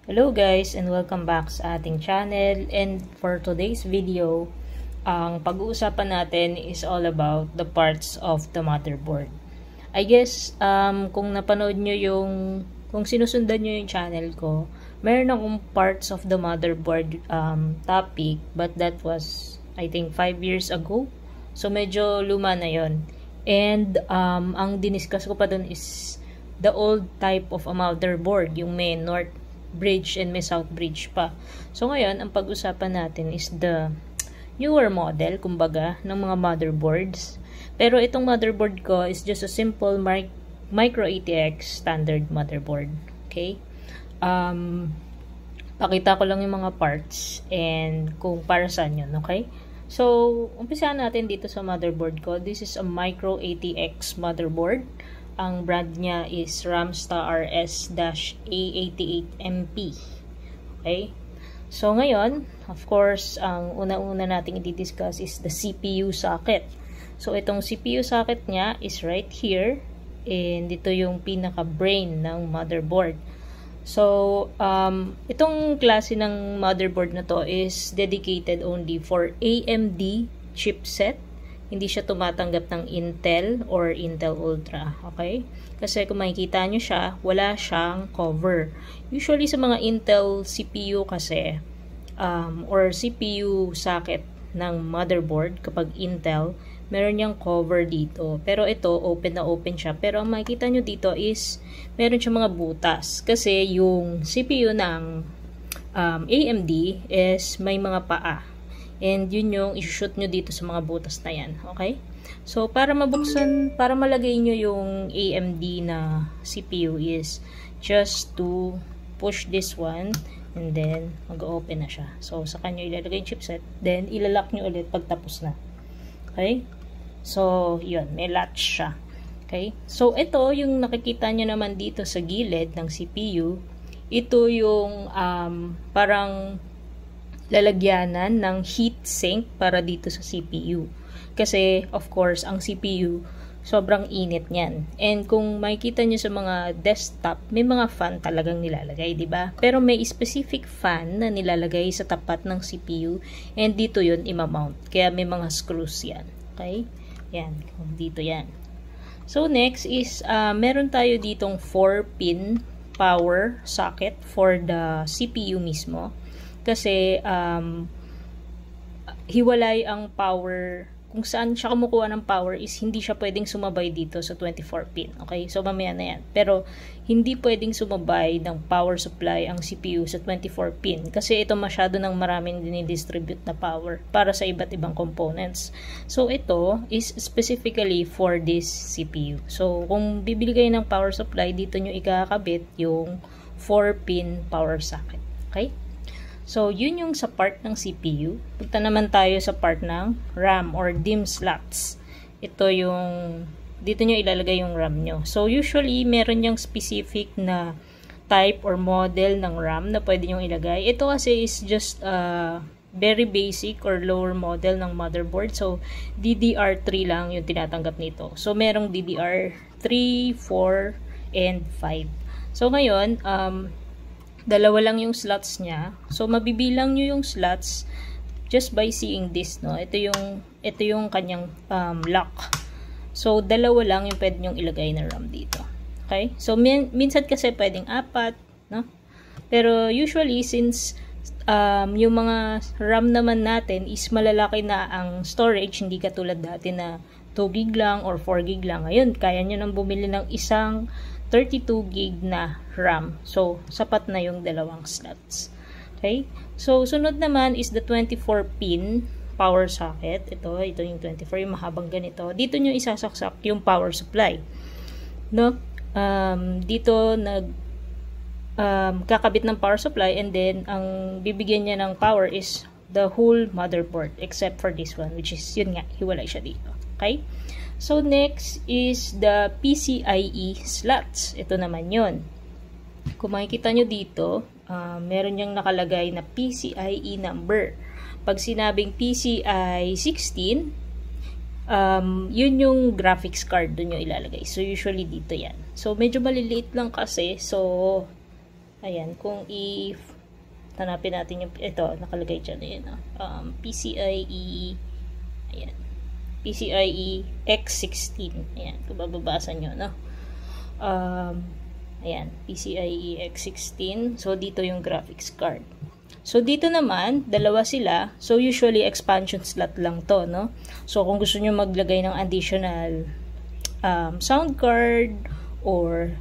Hello guys and welcome back sa ating channel, and for today's video, ang pag-uusapan natin is all about the parts of the motherboard. I guess kung napanood nyo kung sinusundan nyo yung channel ko, meron akong parts of the motherboard topic, but that was I think 5 years ago. So medyo luma na yon. And ang diniscuss ko pa dun is the old type of a motherboard, yung may north bridge and may south bridge pa. So ngayon, ang pag-usapan natin is the newer model, kumbaga, ng mga motherboards. Pero itong motherboard ko is just a simple micro ATX standard motherboard. Okay? Pakita ko lang yung mga parts and kung para saan yun, okay? So, umpisahan natin dito sa motherboard ko. This is a micro ATX motherboard. Ang brand niya is Ramstar RS-A88MP. Okay? So, ngayon, of course, ang una-una nating i-discuss is the CPU socket. So, itong CPU socket niya is right here. And ito yung pinaka-brain ng motherboard. So, itong klase ng motherboard na to is dedicated only for AMD chipset. Hindi siya tumatanggap ng Intel or Intel Ultra. Okay? Kasi kung makikita nyo siya, wala siyang cover. Usually sa mga Intel CPU kasi, or CPU socket ng motherboard, kapag Intel, meron niyang cover dito. Pero ito, open na open siya. Pero ang makikita nyo dito is, meron siyang mga butas. Kasi yung CPU ng AMD is may mga paa. And yun yung isushoot nyo dito sa mga butas na yan. Okay? So, para mabuksan, para malagay nyo yung AMD na CPU is just to push this one and then mag-open na siya. So, sa kanya ilalagay yung chipset, then ilalak nyo ulit pag tapos na. Okay? So, yun. May latch siya. Okay? So, ito yung nakikita nyo naman dito sa gilid ng CPU. Ito yung parang lalagyanan ng heat sink para dito sa CPU. Kasi, of course, ang CPU, sobrang init niyan. And kung makikita nyo sa mga desktop, may mga fan talagang nilalagay, di ba? Pero may specific fan na nilalagay sa tapat ng CPU, and dito yun imamount. Kaya may mga screws yan. Okay? Yan. Dito yan. So, next is, meron tayo ditong 4-pin power socket for the CPU mismo. Kasi, hiwalay ang power, kung saan siya kumukuha ng power is hindi siya pwedeng sumabay dito sa 24-pin. Okay? So, mamaya na yan. Pero, hindi pwedeng sumabay ng power supply ang CPU sa 24-pin. Kasi ito masyado ng maraming dinidistribute na power para sa iba't ibang components. So, ito is specifically for this CPU. So, kung bibili kayo ng power supply, dito nyo ikakabit yung 4-pin power socket. Okay? So, yun yung sa part ng CPU. Punta naman tayo sa part ng RAM or DIMM slots. Ito yung, dito nyo ilalagay yung RAM nyo. So, usually, meron yung specific na type or model ng RAM na pwede nyo ilagay. Ito kasi is just very basic or lower model ng motherboard. So, DDR3 lang yung tinatanggap nito. So, merong DDR3, 4, and 5. So, ngayon, dalawa lang yung slots niya. So, mabibilang nyo yung slots just by seeing this, no? Ito yung kanyang lock. So, dalawa lang yung pwede nyong ilagay na RAM dito. Okay? So, minsan kasi pwedeng 4, no? Pero, usually, since yung mga RAM naman natin is malalaki na ang storage, hindi katulad dati na 2 gig lang or 4 gig lang. Ngayon, kaya nyo nang bumili ng isang 32 gig na RAM. So, sapat na yung dalawang slots. Okay? So, sunod naman is the 24-pin power socket. Ito yung 24, yung mahabang ganito. Dito nyo isasaksak yung power supply. No? Dito, kakabit ng power supply, and then, ang bibigyan niya ng power is the whole motherboard, except for this one, which is, yun nga, hiwalay siya dito. Okay? So, next is the PCIe slots. Ito naman yun. Kung makikita nyo dito, meron niyang nakalagay na PCIe number. Pag sinabing PCIe 16, yun yung graphics card doon nyo ilalagay. So, usually dito yan. So, medyo maliliit lang kasi. So, Ayan, kung hanapin natin yung, ito, nakalagay dyan, ayan, PCIe, ayan, PCIe X16, ayan, kung bababasa nyo, no? Ayan, PCIe X16, so dito yung graphics card. So dito naman, dalawa sila, so usually expansion slot lang to, no? So kung gusto nyo maglagay ng additional sound card, or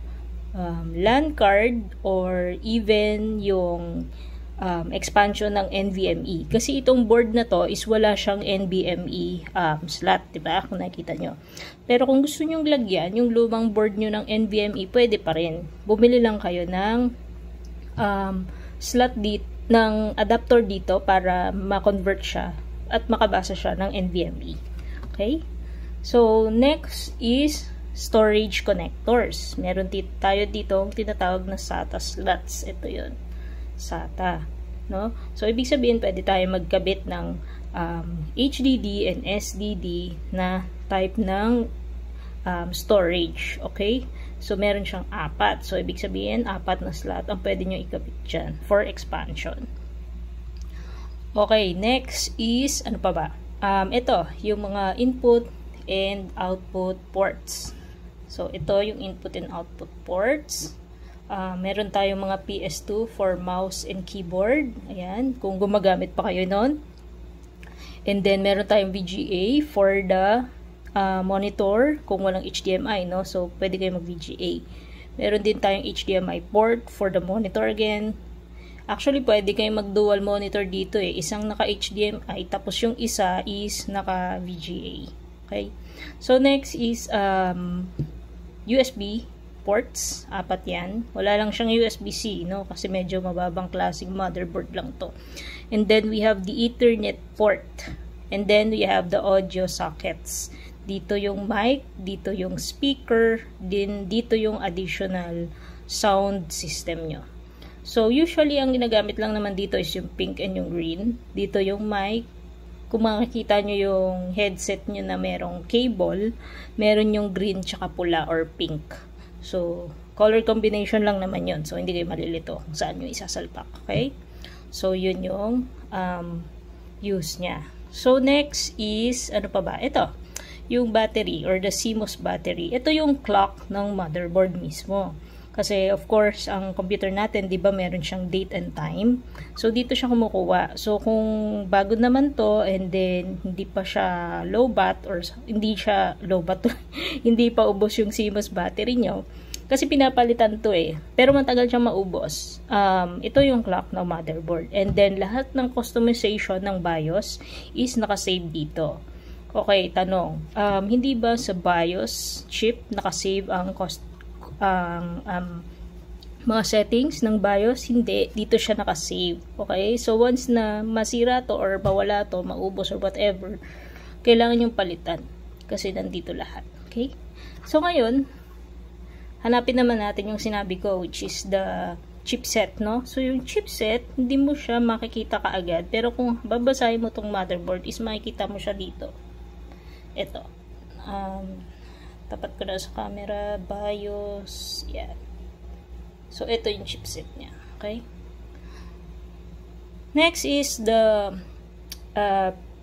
LAN card, or even yung expansion ng NVMe. Kasi itong board na to is wala siyang NVMe slot, diba? Kung nakita nyo. Pero kung gusto nyo lagyan yung lumang board nyo ng NVMe, pwede pa rin. Bumili lang kayo ng slot dito, ng adapter dito para ma-convert siya at makabasa siya ng NVMe. Okay? So, next is storage connectors. Meron tayo dito ang tinatawag na SATA slots. Ito yun. SATA. No? So, ibig sabihin, pwede tayo magkabit ng HDD and SDD na type ng storage. Okay? So, meron siyang 4. So, ibig sabihin, 4 na slot ang pwede nyo ikabit dyan for expansion. Okay, next is, ano pa ba? Ito, yung mga input and output ports. So, ito yung input and output ports. Meron tayong mga PS2 for mouse and keyboard. Ayan, kung gumagamit pa kayo nun. And then, meron tayong VGA for the monitor kung walang HDMI, no? So, pwede kayo mag-VGA. Meron din tayong HDMI port for the monitor again. Actually, pwede kayo mag-dual monitor dito eh. Isang naka-HDMI, tapos yung isa is naka-VGA. Okay? So, next is USB ports. 4 yan. Wala lang siyang USB-C, no? Kasi medyo mababang klaseng motherboard lang to. And then, we have the Ethernet port. And then, we have the audio sockets. Dito yung mic, dito yung speaker, din dito yung additional sound system nyo. So, usually, ang ginagamit lang naman dito is yung pink and yung green. Dito yung mic. Kung makikita nyo yung headset nyo na merong cable, meron yung green tsaka pula or pink. So, color combination lang naman yun. So, hindi kayo malilito kung saan nyo isasalpak. Okay? So, yun yung use niya. So, next is, ano pa ba? Ito, yung battery or the CMOS battery. Ito yung clock ng motherboard mismo. Kasi, of course, ang computer natin, di ba, meron siyang date and time. So, dito siya kumukuha. So, kung bago naman to, and then, hindi pa siya low bat, or hindi siya low bat, hindi pa ubos yung CMOS battery nyo. Kasi pinapalitan to eh. Pero matagal siyang maubos. Ito yung clock ng motherboard. And then, lahat ng customization ng BIOS is nakasave dito. Okay, tanong. Hindi ba sa BIOS chip nakasave ang mga settings ng BIOS? Hindi. Dito siya nakasave. Okay? So, once na masira to or bawala to, maubos or whatever, kailangan yung palitan. Kasi nandito lahat. Okay? So, ngayon, hanapin naman natin yung sinabi ko, which is the chipset, no? So, yung chipset, hindi mo siya makikita kaagad. Pero kung babasahin mo tong motherboard, is makikita mo siya dito. Ito. Tapat ko na sa camera. BIOS. Yan. So, ito yung chipset niya. Okay? Next is the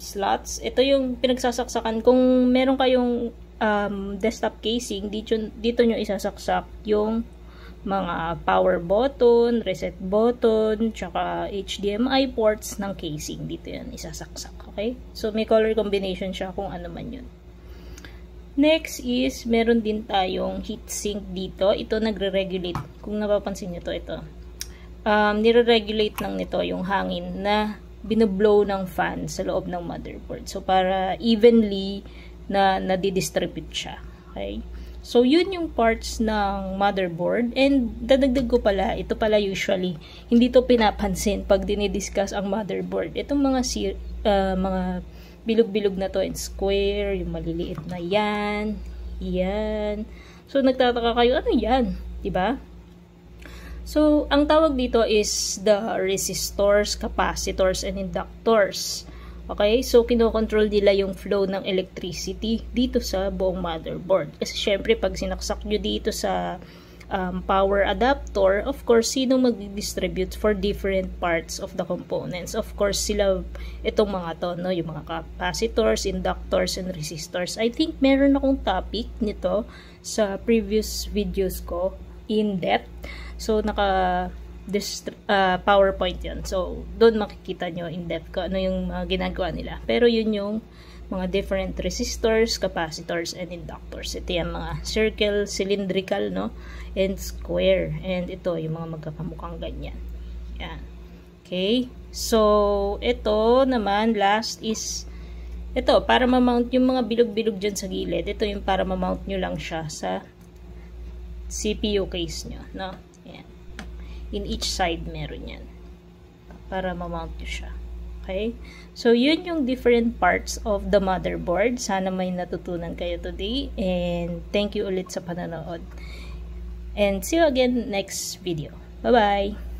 slots. Ito yung pinagsasaksakan. Kung meron kayong desktop casing, dito nyo isasaksak yung mga power button, reset button, tsaka HDMI ports ng casing. Dito yan isasaksak. Okay? So, may color combination siya kung ano man yun. Next is, meron din tayong heatsink dito. Ito nagre-regulate. Kung napapansin nyo to, ito. Nire-regulate lang nito yung hangin na binublow ng fan sa loob ng motherboard. So, para evenly na nadidistribute siya. Okay? So, yun yung parts ng motherboard. And, dadagdag ko pala, ito pala usually, hindi to pinapansin pag dinidiscuss ang motherboard. Itong mga bilog-bilog na to in square, yung maliliit na yan, yan. So, nagtataka kayo, ano yan? Diba? So, ang tawag dito is the resistors, capacitors, and inductors. Okay? So, kinokontrol nila yung flow ng electricity dito sa buong motherboard. Kasi, syempre, pag sinaksak nyo dito sa power adapter, of course, sino mag-distribute for different parts of the components. Of course, sila, itong mga to, no? Yung mga capacitors, inductors, and resistors. I think meron akong topic nito sa previous videos ko, in depth. So, PowerPoint yan. So, doon makikita nyo in depth ko ano yung ginagawa nila. Pero yun yung mga different resistors, capacitors, and inductors. Ito yung mga circle, cylindrical, no? And square. And ito, yung mga magkakamukhang ganyan. Yan. Okay? So, ito naman, last is, ito, para ma-mount yung mga bilog-bilog dyan sa gilid. Ito yung para ma-mount nyo lang siya sa CPU case nyo, no? Yan. In each side, meron yan. Para ma-mount nyo siya. Okay? So, yun yung different parts of the motherboard. Sana may natutunan kayo today. And thank you ulit sa panonood. And see you again next video. Bye-bye!